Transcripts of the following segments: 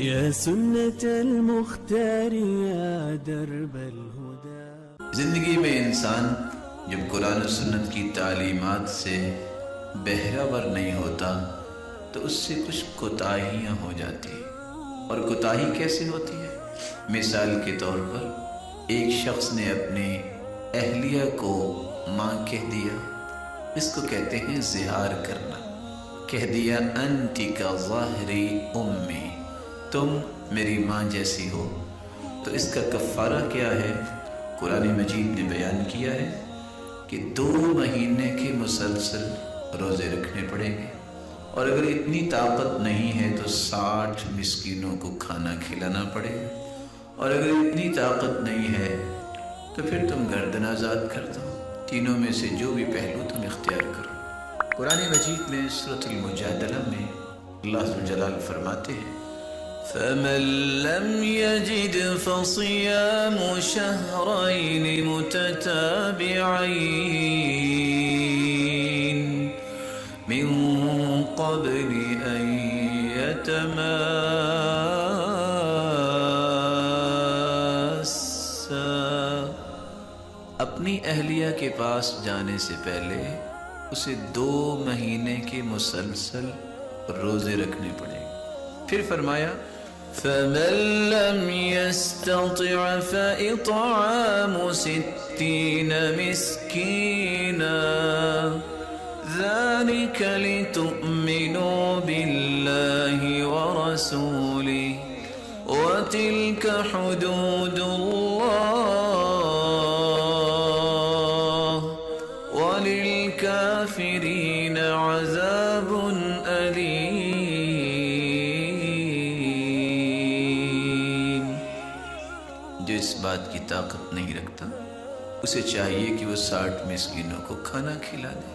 يا سنة المختار يا درب الهدى. زندگی میں انسان جب قرآن و سنت کی تعلیمات سے بہرہ نہیں ہوتا تو اس سے کچھ کوتاہیاں ہو جاتی ہیں. اور کوتاہی کیسے ہوتی ہے؟ مثال کے طور پر ایک شخص نے اپنے اہلیہ کو ماں کہہ دیا. اس کو کہتے ہیں زہار کرنا. کہہ دیا انتی کا ظاہری امی، تم میری ماں جیسی ہو. تو اس کا کفارہ کیا ہے؟ قرآن مجید نے بیان کیا ہے کہ 2 مہینے کے مسلسل روزے رکھنے پڑیں گے، اور اگر اتنی طاقت نہیں ہے تو 60 مسکینوں کو کھانا کھلانا پڑے گا، اور اگر اتنی طاقت نہیں ہے تو پھر تم گردن آزاد کر دو. تینوں میں سے جو بھی پہلو تم اختیار کرو. قرآن مجید میں سورۃ المجادلہ میں اللہ ذوالجلال فرماتے ہیں فمن لم يجد فصيام شهرين متتابعين من قبل أن يتماسا. اپنی اہلیہ کے پاس جانے سے پہلے اسے 2 مہینے کے مسلسل روزے رکھنے پڑیں گے. پھر فرمایا فمن لم يستطع فإطعام 60 مسكينا ذلك لتؤمنوا بالله ورسوله وتلك حدود الله وللكافرين عذاب أليم. جو اس بات کی طاقت نہیں رکھتا اسے چاہیے کہ وہ 60 مسکینوں کو کھانا کھلا دے.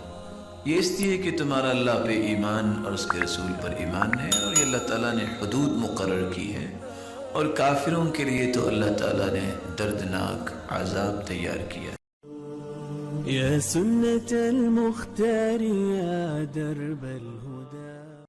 یہ اس لیے کہ تمہارا اللہ پہ ایمان اور اس کے رسول پر ایمان ہے، اور یہ اللہ تعالیٰ نے حدود مقرر کی ہے، اور کافروں کے لیے تو اللہ تعالیٰ نے دردناک عذاب تیار کیا ہے. يا سنة المختار يا درب الهدى.